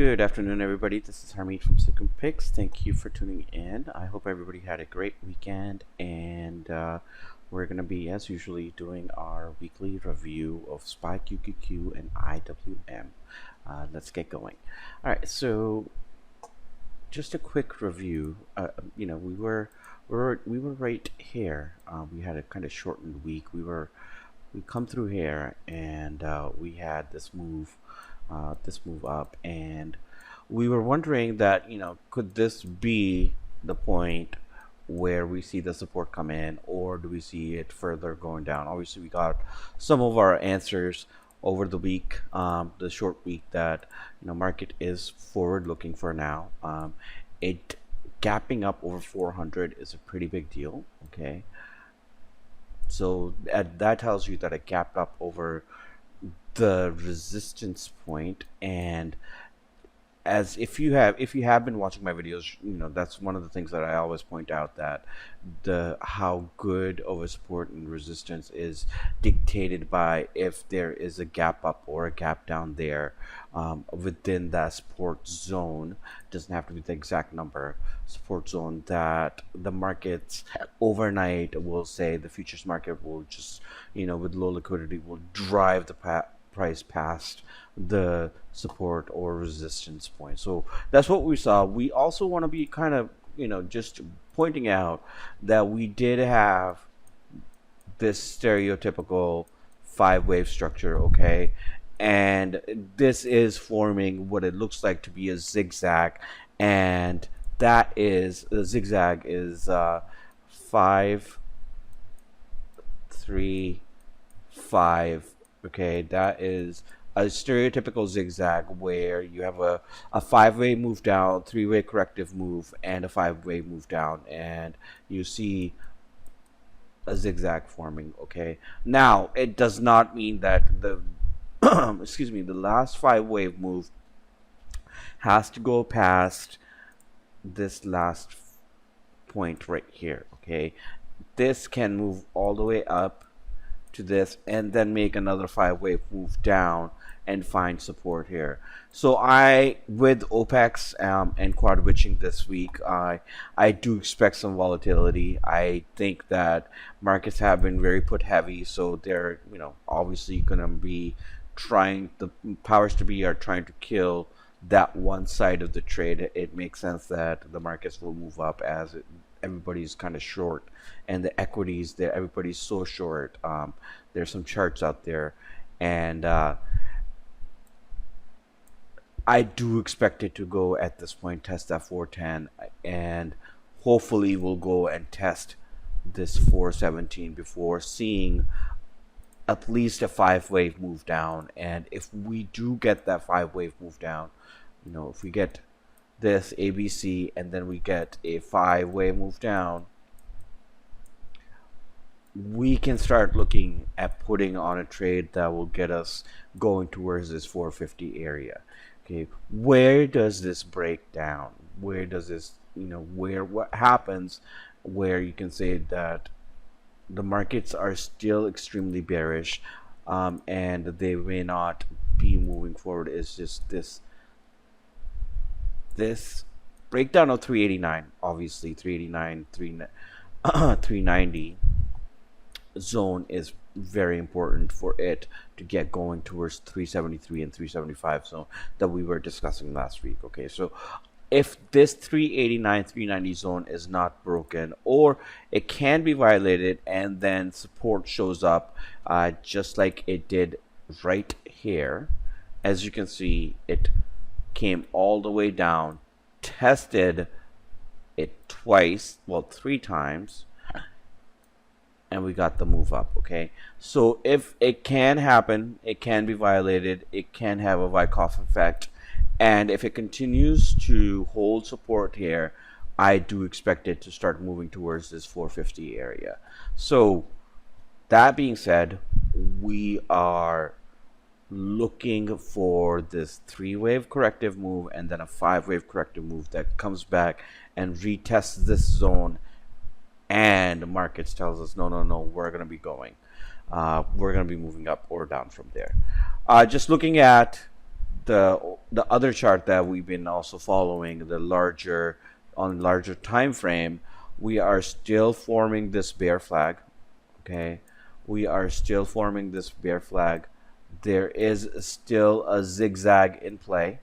Good afternoon, everybody. This is Harmeet from Sikkim Picks. Thank you for tuning in. I hope everybody had a great weekend, and we're going to be, as usually, doing our weekly review of SPY QQQ and IWM. Let's get going. All right, so just a quick review. We were right here. We had a kind of shortened week. We come through here, and we had this move up, and we were wondering that, could this be the point where we see the support come in, or do we see it further going down? Obviously, we got some of our answers over the week, the short week, that market is forward looking for now. It gapping up over 400 is a pretty big deal. Okay, so that tells you that it gapped up over the resistance point, and as if you have been watching my videos, that's one of the things that I always point out, that the how good of a support and resistance is dictated by if there is a gap up or a gap down there within that support zone. Doesn't have to be the exact number. Support zone that the markets overnight will say, the futures market will just, with low liquidity, will drive the price past the support or resistance point. So that's what we saw. We also want to be kind of, just pointing out that we did have this stereotypical 5-wave structure, okay, and this is forming what it looks like to be a zigzag, and that is, the zigzag is 5 3 5. Okay, that is a stereotypical zigzag where you have a 5-way move down, 3-way corrective move, and a 5-way move down, and you see a zigzag forming. Okay, now it does not mean that the excuse me, the last 5-wave move has to go past this last point right here. Okay, this can move all the way up to this and then make another 5-wave move down and find support here. So with OPEX and quad witching this week, I do expect some volatility. I think that markets have been very put heavy, so they're obviously gonna be trying, the powers to be are trying to kill that one side of the trade. It makes sense that the markets will move up as everybody's kind of short, and the equities there, everybody's so short. There's some charts out there, and I do expect it to go at this point, test that 410, and hopefully we'll go and test this 417 before seeing at least a 5-wave move down. And if we do get that 5-wave move down, if we get this ABC and then we get a 5-way move down, we can start looking at putting on a trade that will get us going towards this 450 area. Okay, where does this break down? Where does this, what happens where you can say that the markets are still extremely bearish, and they may not be moving forward? Is just this breakdown of 389, obviously 389, 390 zone is very important for it to get going towards 373 and 375 zone that we were discussing last week. Okay, so if this 389 390 zone is not broken, or it can be violated, and then support shows up just like it did right here, as you can see, it came all the way down, tested it twice, well, 3 times, and we got the move up. Okay, so if it can happen, it can be violated, it can have a Wyckoff effect, and if it continues to hold support here, I do expect it to start moving towards this 450 area. So that being said, we are looking for this 3-wave corrective move and then a 5-wave corrective move that comes back and retests this zone, and the markets tells us no, we're going to be going, we're going to be moving up or down from there. Just looking at the other chart that we've been also following, the larger on larger time frame, we are still forming this bear flag. Okay, we are still forming this bear flag. There is still a zigzag in play.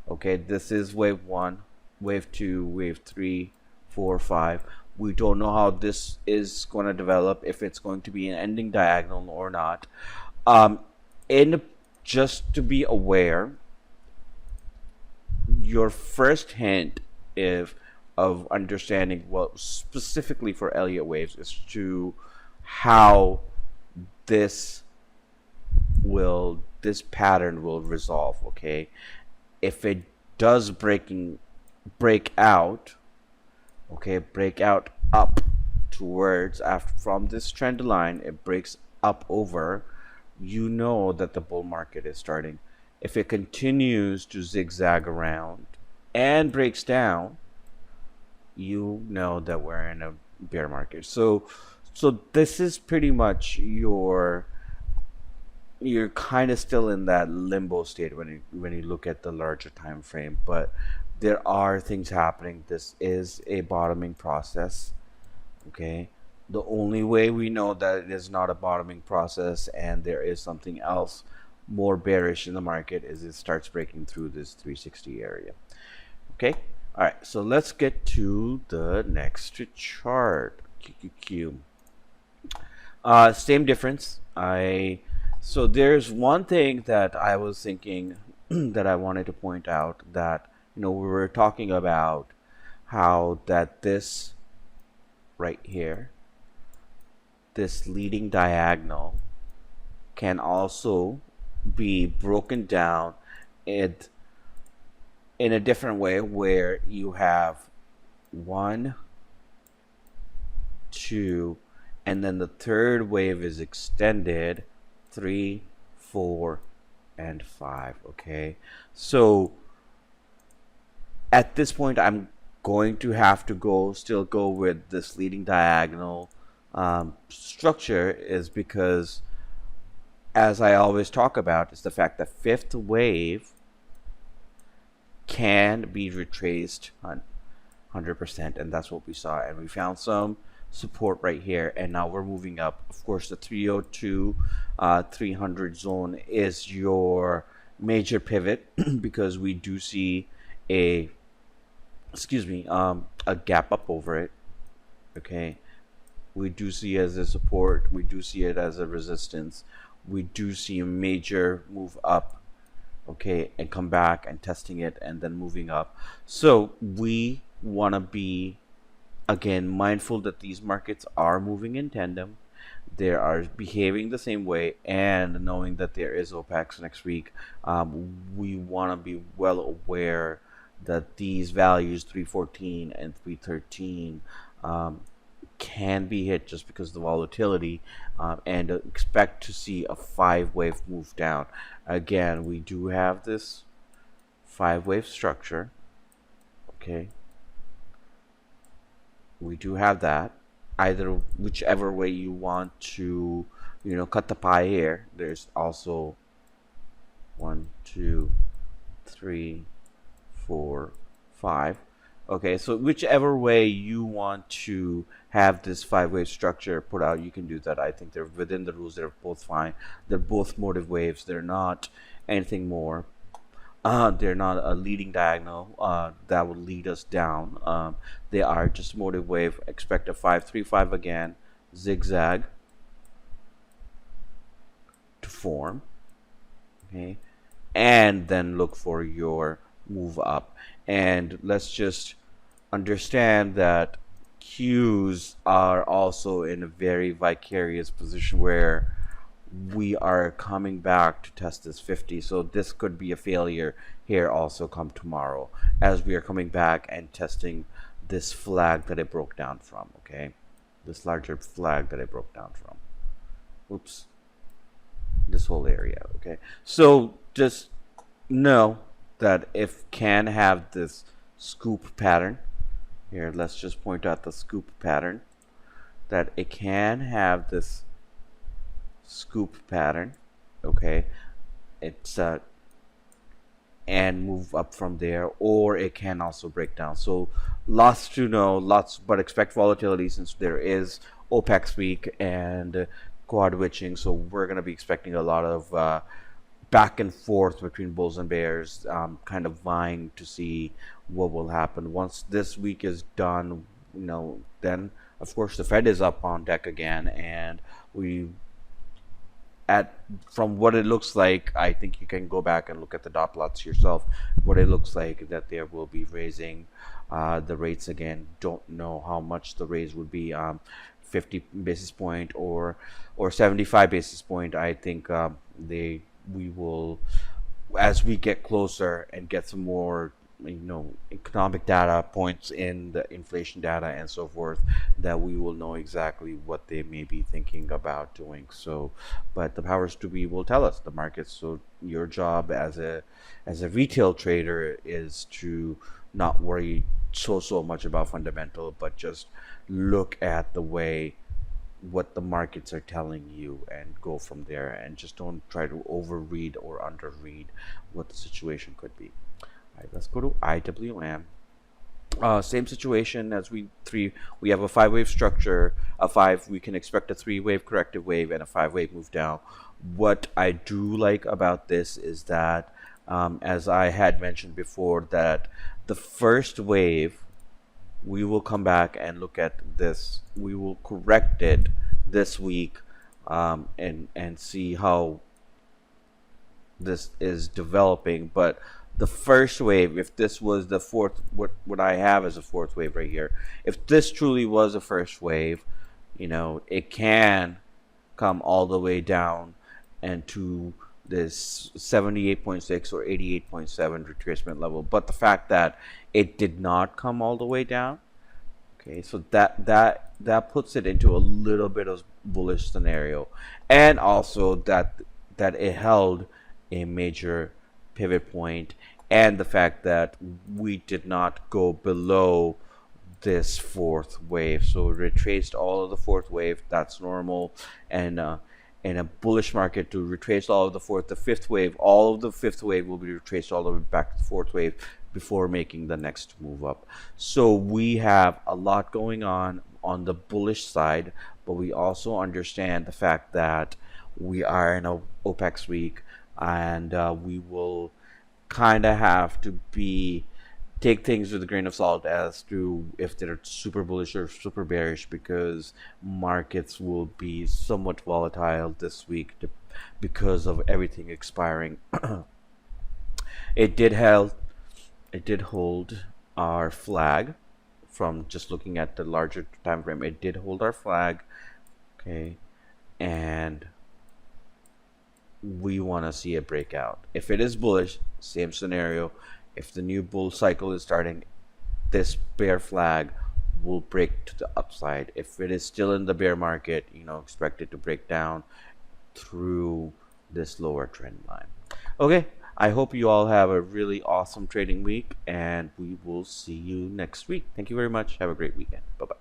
Okay, this is wave one, wave two, wave three, four, five. We don't know how this is going to develop, if it's going to be an ending diagonal or not. Um, in Just to be aware, your first hint if of understanding, well, specifically for Elliott waves, is to how this this pattern will resolve. Okay, if it does break out, okay, break out up towards, after from this trend line, it breaks up over, you know that the bull market is starting. If it continues to zigzag around and breaks down, you know that we're in a bear market. So this is pretty much you're kind of still in that limbo state when you look at the larger time frame, but there are things happening. This is a bottoming process. Okay, the only way we know that it is not a bottoming process and there is something else more bearish in the market is it starts breaking through this 360 area. Okay, all right, so let's get to the next chart. QQQ. Same difference. So there's one thing that I was thinking that I wanted to point out, that we were talking about how that this right here, this leading diagonal, can also be broken down in a different way, where you have 1, 2, and then the third wave is extended 3, 4, and 5. Okay, so at this point I'm going to have to still go with this leading diagonal structure, is because, as I always talk about, is the fact that fifth wave can be retraced 100%, and that's what we saw, and we found some support right here, and now we're moving up. Of course, the 302 300 zone is your major pivot because we do see a a gap up over it. Okay, we do see it as a support, we do see it as a resistance, we do see a major move up, okay, and come back and testing it and then moving up. So we want to be, again, mindful that these markets are moving in tandem, they are behaving the same way, and knowing that there is OPEX next week, we want to be well aware that these values 314 and 313 can be hit just because of the volatility, and expect to see a 5-wave move down. Again, we do have this 5-wave structure. Okay, we do have that. Either whichever way you want to cut the pie here, there's also 1, 2, 3, 4, 5. Okay, so whichever way you want to have this 5-wave structure put out, you can do that. I think they're within the rules. They're both fine. They're both motive waves. They're not anything more. They're not a leading diagonal that would lead us down. They are just motive wave. Expect a 535 again, zigzag to form. Okay, and then look for your move up. And let's just understand that Qs are also in a very vicarious position where we are coming back to test this 50. So this could be a failure here also come tomorrow, as we are coming back and testing this flag that I broke down from. Okay, this larger flag that I broke down from. Oops, this whole area. Okay, so just know that if can have this scoop pattern here, let's just point out the scoop pattern, that it can have this scoop pattern. Okay, it's and move up from there, or it can also break down. So lots to know, lots, but expect volatility since there is OPEX week and quad witching. So we're going to be expecting a lot of back and forth between bulls and bears, kind of vying to see what will happen. Once this week is done, then of course the Fed is up on deck again, and we at from what it looks like, I think you can go back and look at the dot plots yourself. What it looks like that they will be raising the rates again. Don't know how much the raise would be, 50 basis point or 75 basis point. I think we will, as we get closer and get some more economic data points in the inflation data and so forth, that we will know exactly what they may be thinking about doing. So but the powers to be will tell us, the markets. So your job as a retail trader is to not worry so much about fundamental, but just look at the way what the markets are telling you and go from there, and just don't try to overread or underread what the situation could be. All right, let's go to IWM. Same situation as we have a 5-wave structure. We can expect a 3-wave corrective wave and a 5-wave move down. What I do like about this is that, as I had mentioned before, that the first wave, we will come back and look at this. We will correct it this week, and see how this is developing. But the first wave, if this was the fourth, what I have as a fourth wave right here, if this truly was a first wave, it can come all the way down and to this 78.6 or 88.7 retracement level. But the fact that it did not come all the way down, okay, so that puts it into a little bit of bullish scenario, and also that it held a major pivot point, and the fact that we did not go below this fourth wave, so retraced all of the fourth wave. That's normal, and in a bullish market, to retrace all of the fifth wave, all of the fifth wave will be retraced all the way back to the fourth wave before making the next move up. So we have a lot going on the bullish side, but we also understand the fact that we are in a OPEX week, and we will kind of have to take things with a grain of salt as to if they're super bullish or super bearish, because markets will be somewhat volatile this week because of everything expiring. It did hold our flag. From just looking at the larger time frame, it did hold our flag, okay, and we want to see a breakout. If it is bullish, same scenario. If the new bull cycle is starting, this bear flag will break to the upside. If it is still in the bear market, expect it to break down through this lower trend line. Okay, I hope you all have a really awesome trading week, and we will see you next week. Thank you very much. Have a great weekend. Bye-bye.